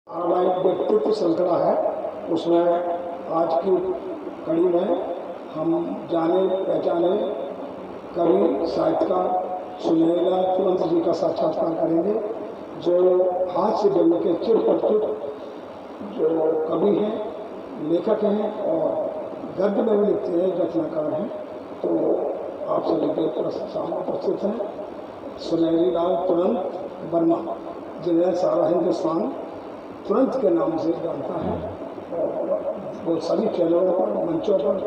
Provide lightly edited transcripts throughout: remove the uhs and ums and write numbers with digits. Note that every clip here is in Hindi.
हमारा एक व्यक्तित्व श्रृंखला है, उसमें आज की कड़ी में हम जाने पहचाने कवि साहित्यकार सुनैना तुरंत जी का साक्षात्कार करेंगे, जो हाथ से बोलने के चिर प्रचुर जो कवि हैं, लेखक हैं और गद्य में भी लिखते हैं, रचनाकार हैं। तो आप सभी के सामने प्रस्तुत हैं सुनैनी लाल तुरंत वर्मा, जिन्हें सारा हिंदुस्तान तुरंत के नाम से जानता है और वो सभी चैनलों पर, मंचों पर,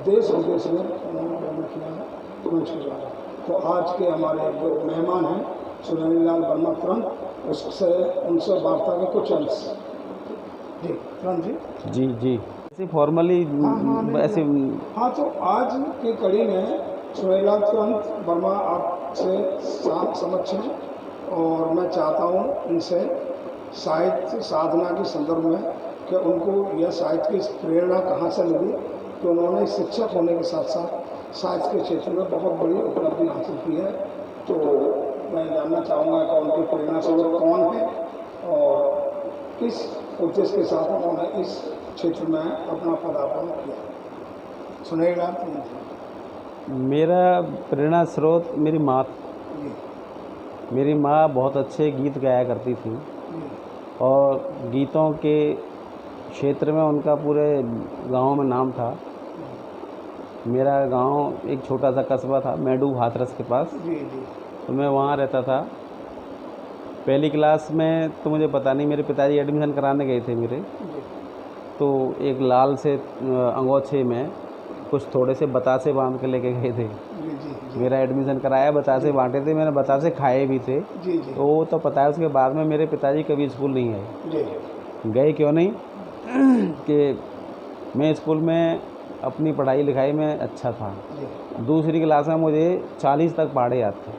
देश विदेश में उन्होंने वर्णन किया है तुरंत के द्वारा। तो आज के हमारे जो मेहमान हैं सुनैनी लाल वर्मा तुरंत, उससे उनसे वार्ता के कुछ अंश। जी तुरंत जी जी ऐसे फॉर्मली ऐसे। हाँ, तो आज की कड़ी में सुनैनी लाल तुरंत वर्मा आपसे समक्ष हैं और मैं चाहता हूँ इनसे साहित्य साधना के संदर्भ में कि उनको यह साहित्य की प्रेरणा कहाँ से मिली, कि उन्होंने शिक्षक होने के साथ साथ साहित्य के क्षेत्र में बहुत बड़ी उपलब्धि हासिल की है। तो मैं जानना चाहूँगा कि उनकी प्रेरणा स्रोत कौन है और किस उद्देश्य के साथ उन्होंने इस क्षेत्र में अपना पदार्पण किया। सुनैना मेरा प्रेरणा स्रोत मेरी माँ। मेरी माँ बहुत अच्छे गीत गाया करती थी और गीतों के क्षेत्र में उनका पूरे गांव में नाम था। मेरा गांव एक छोटा सा कस्बा था, मैडू हाथरस के पास। तो मैं वहाँ रहता था। पहली क्लास में तो मुझे पता नहीं, मेरे पिताजी एडमिशन कराने गए थे मेरे, तो एक लाल से अंगोछे में कुछ थोड़े से बतासे बांध के लेके गए थे। मेरा एडमिशन कराया, बतासे बांटे थे, मैंने बतासे खाए भी थे। तो वो तो पता है। उसके बाद में मेरे पिताजी कभी स्कूल नहीं आए। गए क्यों नहीं कि मैं स्कूल में अपनी पढ़ाई लिखाई में अच्छा था। दूसरी क्लास में मुझे 40 तक पहाड़े याद थे।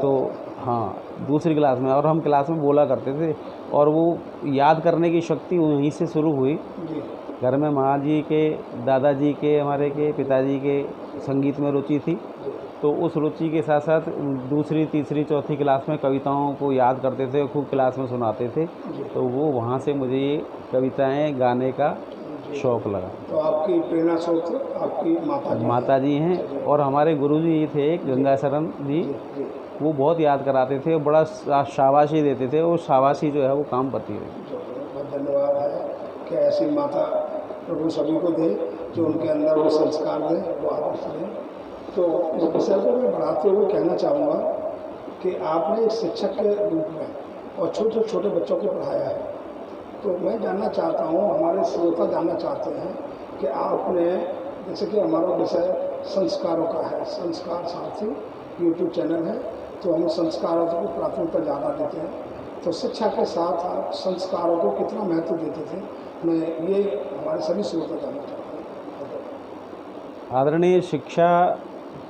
तो हाँ, दूसरी क्लास में, और हम क्लास में बोला करते थे। और वो याद करने की शक्ति वहीं से शुरू हुई। घर में माँ जी के, दादाजी के, हमारे के पिताजी के संगीत में रुचि थी। तो उस रुचि के साथ साथ दूसरी, तीसरी, चौथी क्लास में कविताओं को याद करते थे, खूब क्लास में सुनाते थे। तो वो वहाँ से मुझे ये कविताएं गाने का शौक़ लगा। तो आपकी प्रेरणा स्रोत आपकी माता जी हैं। और हमारे गुरुजी थे एक गंगाशरण जी, वो बहुत याद कराते थे, बड़ा शाबाशी देते थे, और शाबाशी जो है वो काम करती है। बहुत धन्यवाद है कि ऐसी माता प्रभु सभी को दे, जो उनके अंदर वो संस्कार दें, वो आदर्श दें। तो इस विषय को मैं बढ़ाते हुए कहना चाहूँगा कि आपने एक शिक्षक के रूप में और छोटे छोटे बच्चों को पढ़ाया है। तो मैं जानना चाहता हूँ, हमारे श्रोता जानना चाहते हैं कि आपने, जैसे कि हमारा विषय संस्कारों का है, संस्कार सारथी यूट्यूब चैनल है, तो हम संस्कारों को प्राथमिकता ज़्यादा देते हैं। तो शिक्षा के साथ आप संस्कारों को कितना महत्व देते थे, मैं ये हमारे सभी श्रोता जानना चाहता हूँ। आदरणीय, शिक्षा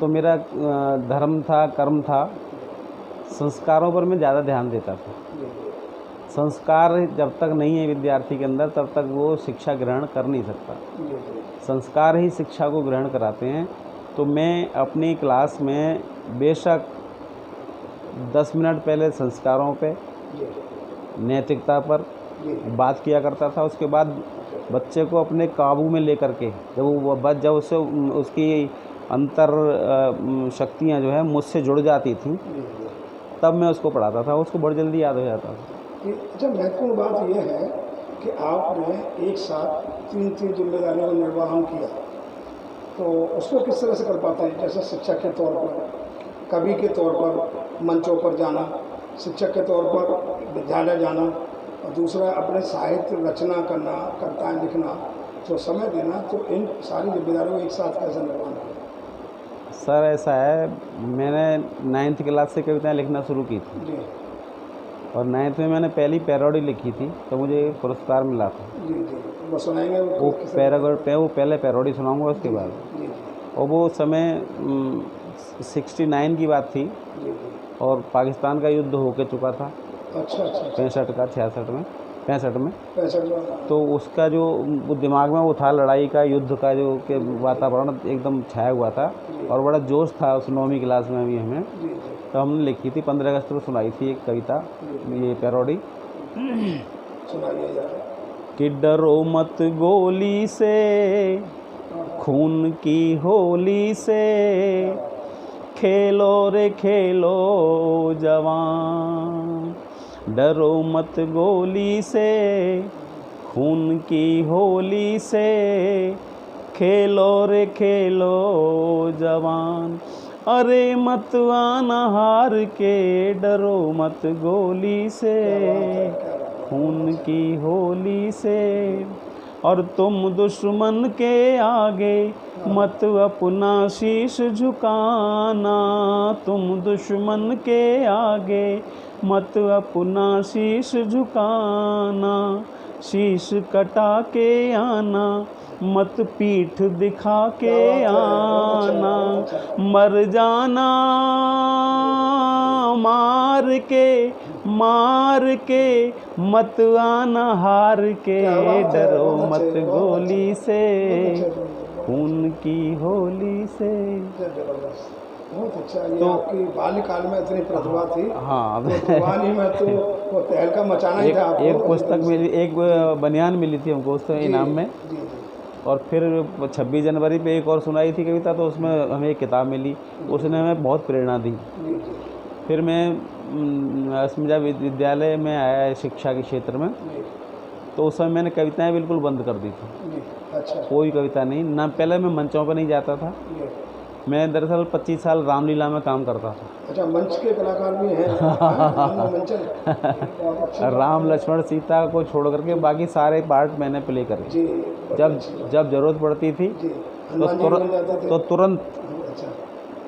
तो मेरा धर्म था, कर्म था। संस्कारों पर मैं ज़्यादा ध्यान देता था। संस्कार जब तक नहीं है विद्यार्थी के अंदर, तब तक वो शिक्षा ग्रहण कर नहीं सकता। संस्कार ही शिक्षा को ग्रहण कराते हैं। तो मैं अपनी क्लास में बेशक 10 मिनट पहले संस्कारों पे, नैतिकता पर बात किया करता था। उसके बाद बच्चे को अपने काबू में लेकर के, जब उससे उसकी अंतर शक्तियाँ जो है मुझसे जुड़ जाती थी, तब मैं उसको पढ़ाता था। उसको बड़ी जल्दी याद हो जाता था। अच्छा, महत्वपूर्ण बात यह है कि आपने एक साथ 3 जिम्मेदारियों का निर्वहन किया, तो उसको किस तरह से कर पाते हैं? जैसे शिक्षक के तौर पर, कवि के तौर पर मंचों पर जाना, शिक्षक के तौर पर विद्यालय जाना, और दूसरा अपने साहित्य रचना करना, कविताएँ लिखना, तो समय देना, तो इन सारी जिम्मेदारियों को एक साथ कैसे निर्वहन किया? सर ऐसा है, मैंने 9th क्लास से कविताएँ लिखना शुरू की थी जी। और 9th में मैंने पहली पैरोडी लिखी थी, तो मुझे पुरस्कार मिला था। जी जी, वो सुनाएंगे? वो पहले पैरोडी सुनाऊंगा उसके बाद। और वो समय 69 की बात थी और पाकिस्तान का युद्ध होके चुका था। अच्छा। 65 का, 66 में, 65 में। 65 में। तो उसका जो वो दिमाग में वो था, लड़ाई का, युद्ध का जो कि वातावरण एकदम छाया हुआ था और बड़ा जोश था उस 9वीं क्लास में भी हमें। तो हमने लिखी थी, 15 अगस्त को सुनाई थी एक कविता, ये पैरोडी। सुनाइए जरा। कि डरो मत गोली से, खून की होली से, खेलो रे खेलो जवान। डरो मत गोली से, खून की होली से, खेलो रे खेलो जवान। अरे मत आना हार के, डरो मत गोली से, खून की होली से। और तुम दुश्मन के आगे मत अपना शीश झुकाना, तुम दुश्मन के आगे मत अपना शीश झुकाना। शीश कटा के आना, मत पीठ दिखा के आना। मर जाना मार के, मत आना हार के, डरो मत गोली से, खून की होली से। बहुत अच्छा। ये आपकी बाल्यकाल में इतनी प्रतिभा थी। हाँ, तो जवानी में तो वो तहलका मचाना ही था आपको। एक पुस्तक मिली, एक बनियान मिली थी हमको उस इनाम में। जी। और फिर 26 जनवरी पे एक और सुनाई थी कविता, तो उसमें हमें एक किताब मिली, उसने हमें बहुत प्रेरणा दी। फिर मैं इसमें जब विद्यालय में आया शिक्षा के क्षेत्र में, तो उस समय मैंने कविताएं बिल्कुल बंद कर दी थी। अच्छा। कोई कविता नहीं ना, पहले मैं मंचों पर नहीं जाता था। मैं दरअसल 25 साल रामलीला में काम करता था। अच्छा, मंच के कलाकार भी हैं। राम लक्ष्मण सीता को छोड़ करके बाकी सारे पार्ट मैंने प्ले करे। जब जरूरत पड़ती थी तो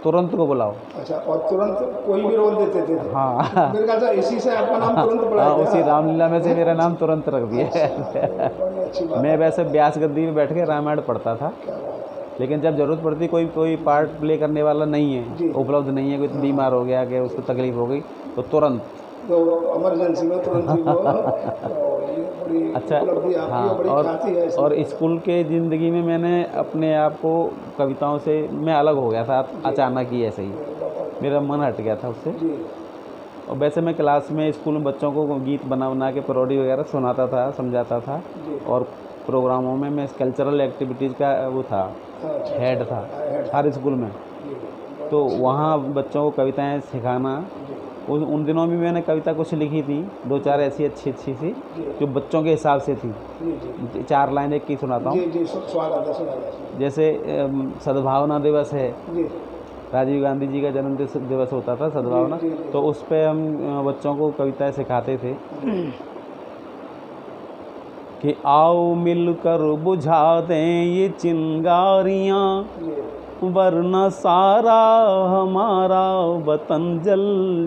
तुरंत को बुलाओ। अच्छा, और तुरंत कोई भी रोल देते थे। हाँ, मेरे ख्याल से इसी से आपका नाम तुरंत पड़ा है। उसी रामलीला में से मेरा नाम तुरंत रख दिया। मैं वैसे व्यास गद्दी में बैठ के रामायण पढ़ता था, लेकिन जब जरूरत पड़ती कोई पार्ट प्ले करने वाला नहीं है, उपलब्ध नहीं है, कोई बीमार हो गया कि उसको तकलीफ हो गई, तो तुरंत तो इमरजेंसी में तुरंत ही वो अच्छा। हाँ, और स्कूल के ज़िंदगी में मैंने अपने आप को कविताओं से मैं अलग हो गया था अचानक ही, ऐसे ही मेरा मन हट गया था उससे। और वैसे मैं क्लास में स्कूल में बच्चों को गीत बना के पैरोडी वगैरह सुनाता था, समझाता था, और प्रोग्रामों में मैं कल्चरल एक्टिविटीज़ का वो था, हेड था हर स्कूल में। तो वहाँ बच्चों को कविताएं सिखाना, उन दिनों भी मैंने कविता कुछ लिखी थी, 2-4 ऐसी अच्छी सी जो बच्चों के हिसाब से थी। 4 लाइन एक की सुनाता हूँ। जैसे सद्भावना दिवस है, राजीव गांधी जी का जन्म दिवस होता था, सद्भावना, तो उस पर हम बच्चों को कविताएं सिखाते थे कि आओ मिलकर बुझा दें ये चिंगारियाँ, वरना सारा हमारा वतन जल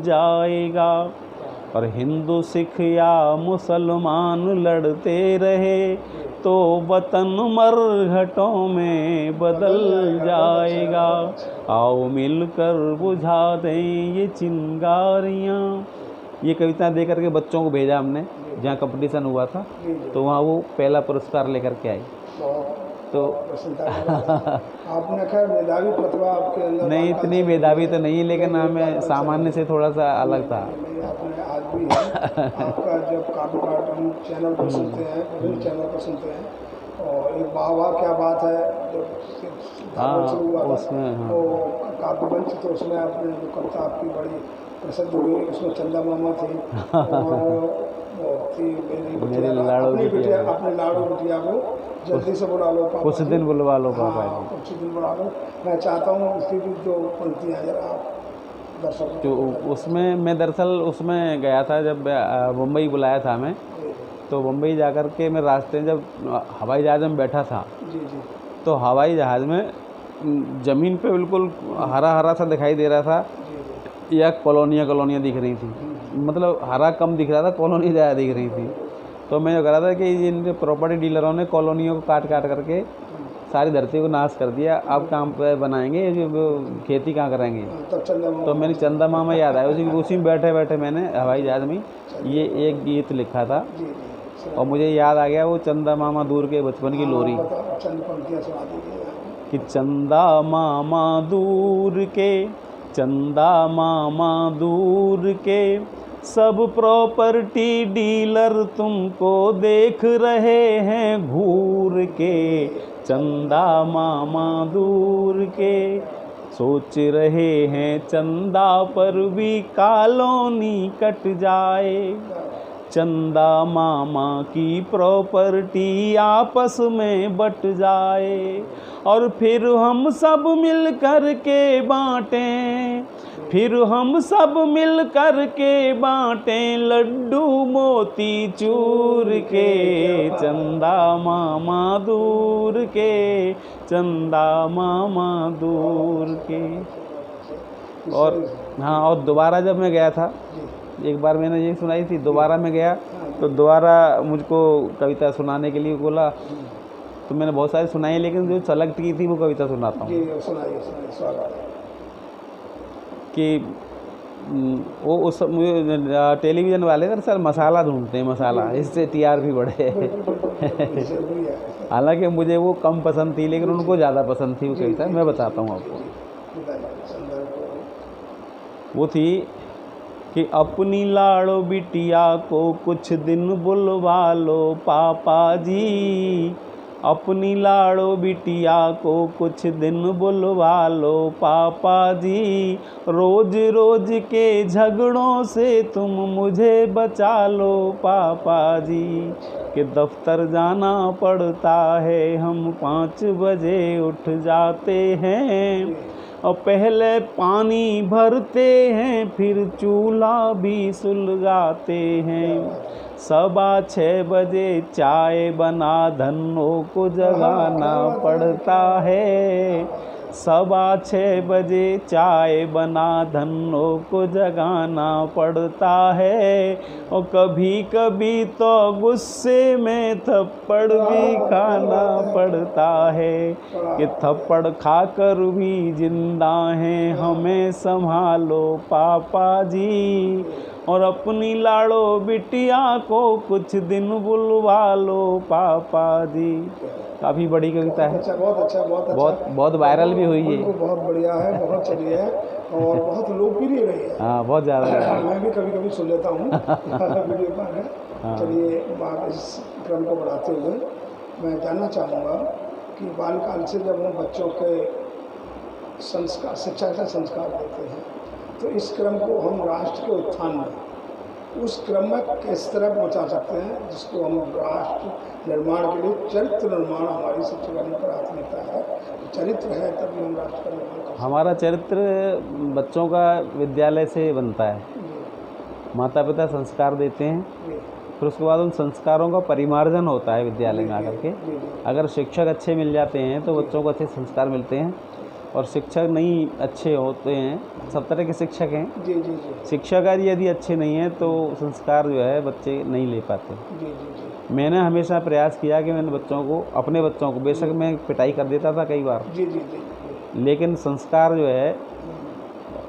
जाएगा। और हिंदू सिख या मुसलमान लड़ते रहे तो वतन मरघटों में बदल जाएगा। आओ मिलकर बुझा दें ये चिंगारियाँ। ये कविता दे करके बच्चों को भेजा हमने, जहाँ कंपटीशन हुआ था, तो वहाँ वो पहला पुरस्कार लेकर के आए। तो आपने खैर मेधावी प्रतिभा आपके अंदर नहीं, इतनी मेधावी तो नहीं, लेकिन हमें सामान्य से थोड़ा सा अलग था। आपने आज भी है। आपका जब काव्य पाठ हम चैनल पर सुनते हैं, विभिन्न चैनल पर सुनते हैं, और एक वाह क्या बात है जब शुरू हुआ था, तो काव्य मंच, तो उसमें आपने जो कविता आपकी बड़ी प्रसिद्ध हुई, उसमें चंदा मामा थी और मेरी लाड़ू बिटिया, अपने लाड़ू बिटिया को जल्दी से बुला लो पापा, कुछ दिन बुलवा लो पापा। हाँ, कुछ दिन बुला लो। मैं चाहता हूँ उसकी भी जो पंक्तियाँ जरा आप दर्शकों जो उसमें मैं दरअसल उसमें गया था, जब मुंबई बुलाया था हमें, तो मुंबई जाकर के मैं रास्ते में जब हवाई जहाज़ में बैठा था, तो हवाई जहाज़ में ज़मीन पे बिल्कुल हरा हरा सा दिखाई दे रहा था, या कॉलोनियाँ दिख रही थी, मतलब हरा कम दिख रहा था, कॉलोनी ज़्यादा दिख रही थी। तो मैं जो कह रहा था कि जिन प्रॉपर्टी डीलरों ने कॉलोनियों को काट करके सारी धरती को नाश कर दिया, अब काम पे बनाएंगे, खेती कहाँ करेंगे। तो मैंने चंदा मामा याद आया, उसी में बैठे मैंने हवाई जहाज़ में ये एक गीत लिखा था, और मुझे याद आ गया वो चंदा मामा दूर के बचपन की लोरी, कि चंदा मामा दूर के, चंदा मामा दूर के, सब प्रॉपर्टी डीलर तुमको देख रहे हैं घूर के, चंदा मामा दूर के, सोच रहे हैं चंदा पर भी कॉलोनी कट जाए। चंदा मामा की प्रॉपर्टी आपस में बट जाए और फिर हम सब मिल कर के बांटें, फिर हम सब मिल कर के बांटें लड्डू मोती चूर के, चंदा मामा दूर के, चंदा मामा दूर के। और हाँ, और दोबारा जब मैं गया था, एक बार मैंने ये सुनाई थी, दोबारा मैं गया तो दोबारा मुझको कविता सुनाने के लिए बोला, तो मैंने बहुत सारी सुनाई, लेकिन जो चलकती थी वो कविता सुनाता हूँ कि वो उस टेलीविज़न वाले ना सर मसाला ढूंढते हैं, मसाला, इससे टीआरपी बढ़े। हालांकि मुझे वो कम पसंद थी, लेकिन उनको ज़्यादा पसंद थी वो कविता। मैं बताता हूँ आपको, वो थी कि अपनी लाड़ो बिटिया को कुछ दिन बुलवा लो पापा जी, अपनी लाड़ो बिटिया को कुछ दिन बुलवा लो पापा जी, रोज रोज के झगड़ों से तुम मुझे बचा लो पापा जी, कि दफ्तर जाना पड़ता है, हम 5 बजे उठ जाते हैं, और पहले पानी भरते हैं, फिर चूल्हा भी सुलगाते हैं, 6:15 बजे चाय बना धन्नों को जगाना पड़ता है, 6:15 बजे चाय बना धन्नों को जगाना पड़ता है, और कभी कभी तो गुस्से में थप्पड़ भी खाना पड़ता है, कि थप्पड़ खाकर भी जिंदा हैं, हमें संभालो पापा जी, और अपनी लाड़ो बिटिया को कुछ दिन बुलवा लो पापा जी। काफ़ी बड़ी कविता है। बहुत अच्छा बहुत वायरल भी हुई है। बहुत बढ़िया है, बहुत चली है और बहुत लोकप्रिय रही है। हाँ, बहुत ज़्यादा। मैं भी कभी कभी सुन लेता हूँ वीडियो पर। चलिए, बात इस क्रम को बढ़ाते हुए मैं जानना चाहूँगा कि बालकाल से जब हम बच्चों के संस्कार, शिक्षा का संस्कार देते हैं, तो इस क्रम को हम राष्ट्र के उत्थान में, उस क्रम में किस तरह पहुंचा सकते हैं, जिसको हम राष्ट्र निर्माण के लिए, चरित्र निर्माण हमारी सबसे बड़ी प्राथमिकता है। चरित्र है तभी हम राष्ट्र का निर्माण कर सकते हैं। हमारा चरित्र बच्चों का विद्यालय से बनता है। माता पिता संस्कार देते हैं, फिर उसके बाद उन संस्कारों का परिमार्जन होता है विद्यालय में आकर के। अगर शिक्षक अच्छे मिल जाते हैं तो बच्चों को अच्छे संस्कार मिलते हैं, और शिक्षक नहीं अच्छे होते हैं, सब तरह के शिक्षक हैं, शिक्षक यदि अच्छे नहीं हैं तो संस्कार जो है बच्चे नहीं ले पाते। मैंने हमेशा प्रयास किया कि मैंने बच्चों को, अपने बच्चों को, बेशक मैं पिटाई कर देता था कई बार, लेकिन संस्कार जो है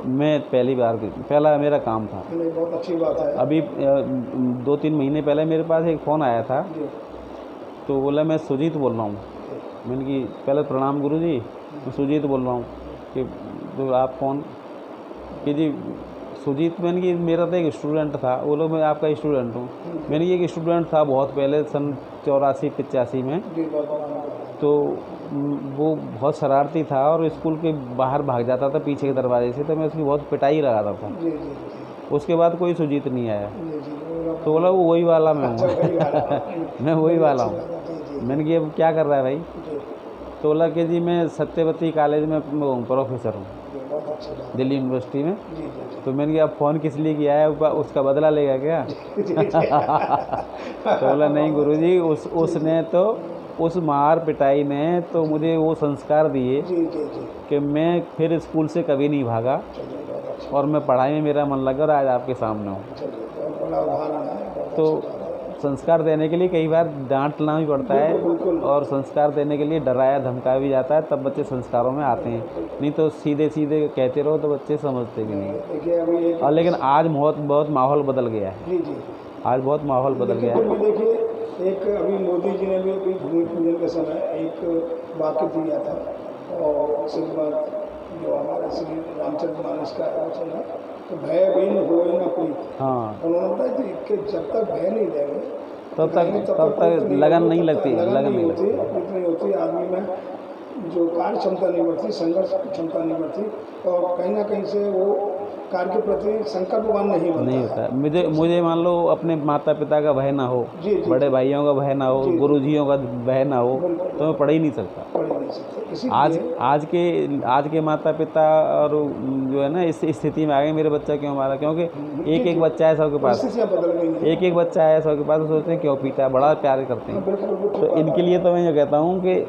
मैं पहला मेरा काम था। बहुत अच्छी बात है। अभी 2-3 महीने पहले मेरे पास एक फ़ोन आया था, तो बोला मैं सुजीत बोल रहा हूँ। मैंने कि पहले प्रणाम गुरु जी, मैं सुजीत बोल रहा हूँ। कि तो आप कौन? कि जी सुजीत। मैंने कि मेरा तो एक स्टूडेंट था। बोलो मैं आपका स्टूडेंट हूँ। मैंने एक स्टूडेंट था बहुत पहले, सन 84-85 में। तो वो बहुत शरारती था और स्कूल के बाहर भाग जाता था पीछे के दरवाजे से, तो मैं उसकी बहुत पिटाई लगाता था। उसके बाद कोई सुजीत नहीं आया। तो बोला वो वही वाला मैं हूँ। मैं वही वाला हूँ। मैंने कि अब क्या कर रहा है भाई? तो बोला कि जी मैं सत्यवती कॉलेज में प्रोफेसर हूँ, दिल्ली यूनिवर्सिटी में। तो मैंने कहा अब फ़ोन किस लिए किया है, उसका बदला लेगा क्या? तो बोला नहीं गुरुजी, उसने तो, उस मार पिटाई ने तो मुझे वो संस्कार दिए कि मैं फिर स्कूल से कभी नहीं भागा, और मैं पढ़ाई में मेरा मन लगा और आज आपके सामने हूँ। तो संस्कार देने के लिए कई बार डांटना भी पड़ता है, और संस्कार देने के लिए डराया धमकाया भी जाता है, तब बच्चे संस्कारों में आते हैं। नहीं तो सीधे सीधे कहते रहो तो बच्चे समझते भी नहीं। और लेकिन आज बहुत माहौल बदल गया है। आज बहुत माहौल बदल गया है। देखिए, एक अभी मोदी जी ने भी अभी भूमि पूजन के समय एक वाक्य दिया था, और उसके बाद जो हमारा श्री रामचरितमानस का वचन है, कि भय भी न होए न कोई। हाँ, उन्होंने बताया कि जब तक भय नहीं देंगे तब तक लगन नहीं लगती, लगन नहीं होती, लगती। इतनी होती आदमी में जो कार्य क्षमता नहीं बढ़ती, संघर्ष क्षमता नहीं बढ़ती, और कहीं ना कहीं से वो कार्य के प्रति संकल्पवान नहीं बनता नहीं है। होता। मुझे मान लो अपने माता पिता का भय ना हो, जी जी बड़े भाइयों का भय ना हो, जी, जी। गुरुजियों का भय ना हो, बिल्कुल। तो मैं पढ़ ही नहीं सकता। पढ़ नहीं सकते। आज इसीलिए आज के माता पिता और जो है ना इस स्थिति में आ गए, मेरे बच्चा क्यों मारा, क्योंकि एक एक बच्चा है सबके पास, परिस्थितियाँ बदल गई हैं। एक एक बच्चा है सबके पास, तो सोचते हैं क्यों पीटा, बड़ा प्यार करते हाँ, हैं। बिल्कुल बिल्कुल तो इनके लिए तो मैं ये कहता हूँ कि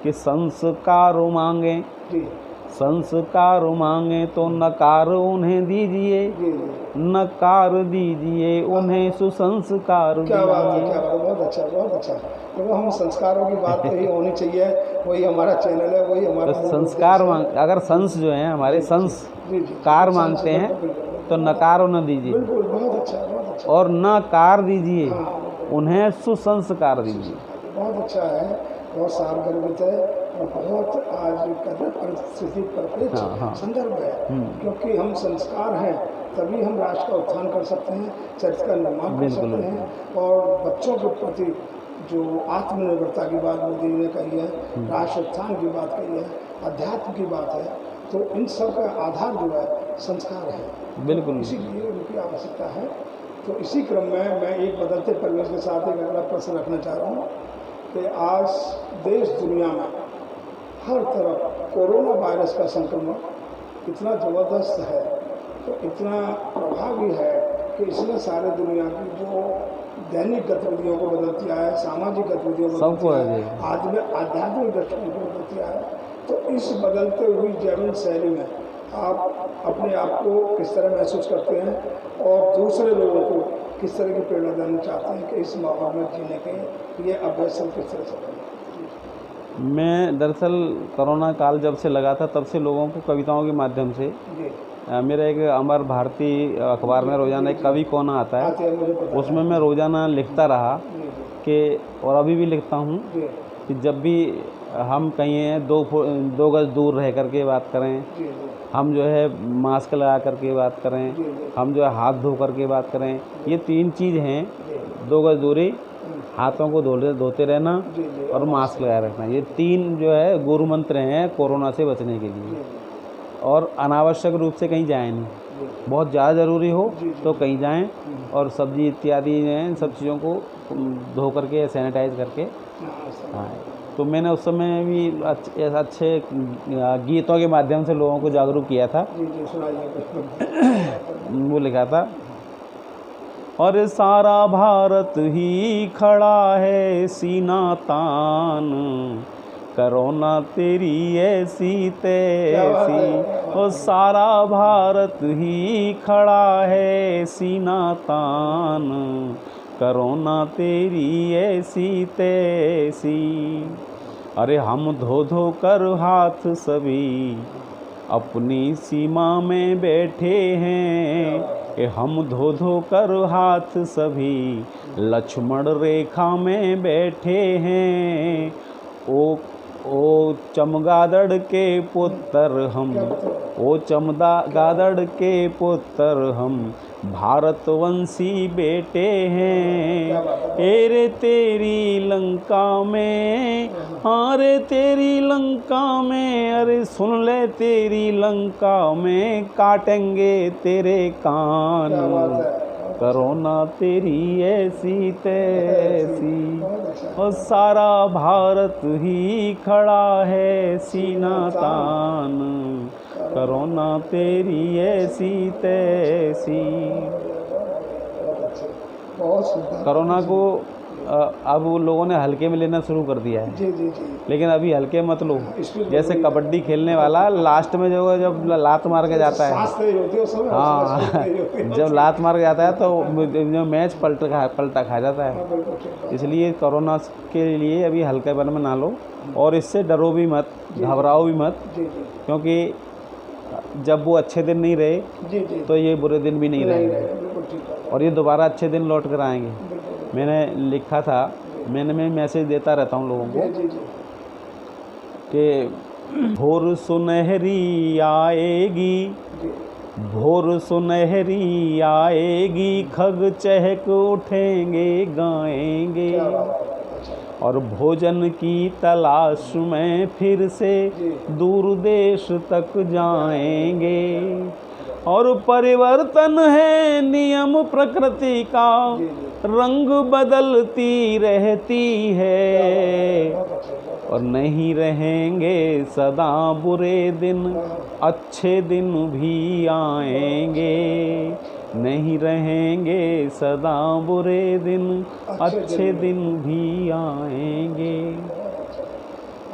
संस्कार मांगे, जी संस्कार मांगे तो नकार उन्हें दीजिए, जी जी। नकार दीजिए उन्हें सुसंस्कार क्या बात है, दीजिए। क्या बात है, बहुत अच्छा बहुत अच्छा। तो हम संस्कारों की बात तो ही होनी चाहिए, वही हमारा चैनल है, वही हमारा तो मूल संस्कार उद्देश्य मांग, अगर संस जो हैं हमारे जी, जी, संस्कार मांगते हैं तो नकार उन्हें दीजिए, बिल्कुल बहुत अच्छा बहुत अच्छा। और नकार दीजिए हाँ उन्हें सुसंस्कार दीजिए। बहुत अच्छा है, बहुत सारगर्भित है, और बहुत आज कहते परिस्थिति परिप्रेक्ष्य हाँ, हाँ। संदर्भ है, क्योंकि हम संस्कार हैं तभी हम राष्ट्र का उत्थान कर सकते हैं, चरित्र का निर्माण कर बिल्कुल, सकते हैं, और बच्चों के प्रति जो आत्मनिर्भरता की बात मोदी ने कही है, राष्ट्र उत्थान की बात कही है, अध्यात्म की बात है, तो इन सब का आधार जो है संस्कार है। बिल्कुल। इसीलिए उनकी आवश्यकता है। तो इसी क्रम में मैं एक बदलते परिवेश के साथ एक अगला प्रश्न रखना चाह रहा हूँ कि आज देश दुनिया में हर तरफ कोरोना वायरस का संक्रमण इतना ज़बरदस्त है, तो इतना प्रभावी है कि इसने सारे दुनिया की जो दैनिक गतिविधियों को बदल दिया है, सामाजिक गतिविधियों को सबको बदल है दिया है, आध्यात्मिक दृष्टिकोण को बदल दिया है। तो इस बदलते हुई जीवन शैली में आप अपने आप को किस तरह महसूस करते हैं, और दूसरे लोगों को किस तरह की प्रेरणा देना चाहते हैं कि इस माहौल में जीने के ये अभ्यास किस तरह से करें? मैं दरअसल कोरोना काल जब से लगा था तब से लोगों को कविताओं के माध्यम से, जी मेरा एक अमर भारती अखबार में रोज़ाना एक कवि कोना आता आते है, हैं, मुझे पता उसमें मैं रोज़ाना लिखता रहा है। जी कि, और अभी भी लिखता हूँ जी कि जब भी हम कहीं हैं 2 गज दूर रह करके बात करें, जी जी हम जो है मास्क लगा करके बात करें, जी जी हम जो है हाथ धो करके बात करें। ये 3 चीज़ हैं, जी 2 गज दूरी, हाथों को धोते रहना, जी जी और मास्क लगाए रखना। ये 3 जो है गुरु मंत्र हैं कोरोना से बचने के लिए। और अनावश्यक रूप से कहीं जाएं नहीं, बहुत ज़्यादा ज़रूरी हो तो कहीं जाएं, और सब्जी इत्यादि हैं सब चीज़ों को धो करके सैनिटाइज करके। हाँ, तो मैंने उस समय भी अच्छे गीतों के माध्यम से लोगों को जागरूक किया था। जी जी सुनाइए। वो लिखा था, और सारा भारत ही खड़ा है सीना तान, कोरोना तेरी ऐसी तैसी। और सारा भारत ही खड़ा है सीना तान, कोरोना तेरी ऐसी तैसी। अरे हम धो धो कर हाथ सभी अपनी सीमा में बैठे हैं, हम धो धो कर हाथ सभी लक्ष्मण रेखा में बैठे हैं। ओ चमगादड़ के पुत्र हम, ओ चमगादड़ के पुत्र हम भारतवंशी बेटे हैं। रे तेरी लंका में, हाँ रे तेरी लंका में, अरे सुन ले तेरी लंका में काटेंगे तेरे कान, कोरोना तेरी ऐसी तैसी। और सारा भारत ही खड़ा है सीना तान, कोरोना तेरी ऐसी तैसी। कोरोना को अब लोगों ने हल्के में लेना शुरू कर दिया है। जी जी जी। लेकिन अभी हल्के मत लो। जैसे कबड्डी खेलने वाला लास्ट में जब लात मार के जाता है, हाँ, जब लात मार के जाता है तो मैच पलटा खा जाता है। इसलिए कोरोना के लिए अभी हल्केपन में ना लो, और इससे डरो भी मत, घबराओ भी मत, क्योंकि जब वो अच्छे दिन नहीं रहे तो ये बुरे दिन भी नहीं रहेंगे, और ये दोबारा अच्छे दिन लौट कर आएंगे। मैंने लिखा था, मैं मैसेज देता रहता हूँ लोगों को कि भोर सुनहरी आएगी, भोर सुनहरी आएगी, खग चहक उठेंगे गाएंगे, क्या बात है। अच्छा, और भोजन की तलाश में फिर से जी। दूर देश तक जाएंगे। और परिवर्तन है नियम प्रकृति का, जी, जी। रंग बदलती रहती है, बहुत अच्छा, बहुत अच्छा। और नहीं रहेंगे सदा बुरे दिन, अच्छे दिन भी आएंगे। नहीं रहेंगे सदा बुरे दिन, अच्छे दिन भी आएंगे।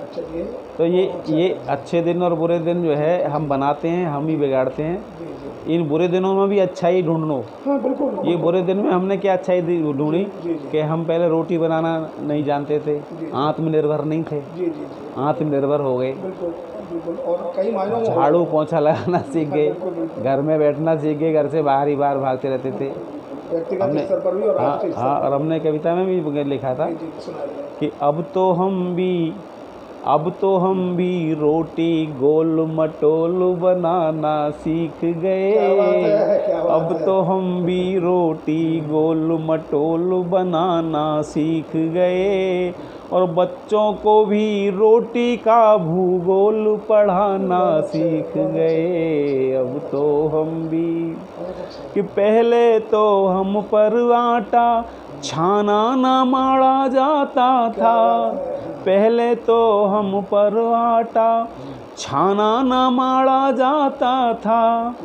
अच्छा जी। तो ये अच्छे दिन और बुरे दिन जो है हम बनाते हैं, हम ही बिगाड़ते हैं। जी, जी। इन बुरे दिनों में भी अच्छाई ढूंढो। हाँ, बिल्कुल। ये बुरे दिन में हमने क्या अच्छाई ढूंढी जी, जी। कि हम पहले रोटी बनाना नहीं जानते थे, जी। आत्मनिर्भर नहीं थे, जी, जी, जी। आत्मनिर्भर हो गए। बिल्कुल, बिल्कुल। और कई मायनों में झाड़ू पोंछा लगाना सीख गए, बिल्कुल, बिल्कुल। घर में बैठना सीख गए, घर से बाहर ही बाहर भागते रहते थे। व्यक्तिगत हमने स्तर पर भी और हाँ राष्ट्रीय स्तर हाँ, पर और हमने कविता में भी लिखा था भी। जी, सुनाइए। कि अब तो हम भी रोटी गोल मटोल बनाना सीख क्या बात गए। है, क्या बात अब है। तो हम भी रोटी गोल मटोल बनाना सीख गए, और बच्चों को भी रोटी का भूगोल पढ़ाना सीख गए। अब तो हम भी कि पहले तो हम पर आटा छाना ना माड़ा जाता था, पहले तो हम पर आटा छाना ना माड़ा जाता था,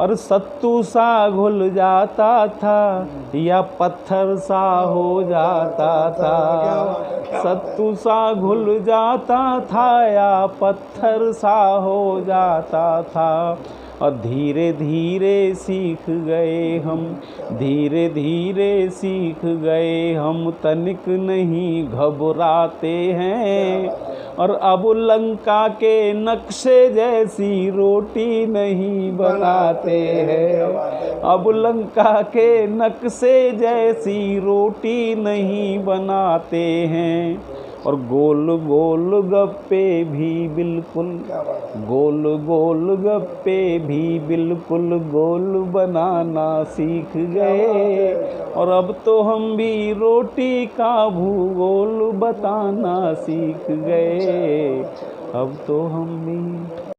और सत्तू सा घुल जाता था या पत्थर सा हो जाता था। सत्तू सा घुल जाता था या पत्थर सा हो जाता था। और धीरे धीरे सीख गए हम, धीरे धीरे सीख गए हम, तनिक नहीं घबराते हैं। और अब लंका के नक्शे जैसी रोटी नहीं बनाते हैं। अब लंका के नक्शे जैसी रोटी नहीं बनाते हैं। और गोल गोल गप्पे भी बिल्कुल, गोल गोल गप्पे भी बिल्कुल गोल बनाना सीख गए। और अब तो हम भी रोटी का भूगोल बताना सीख गए। अब तो हम भी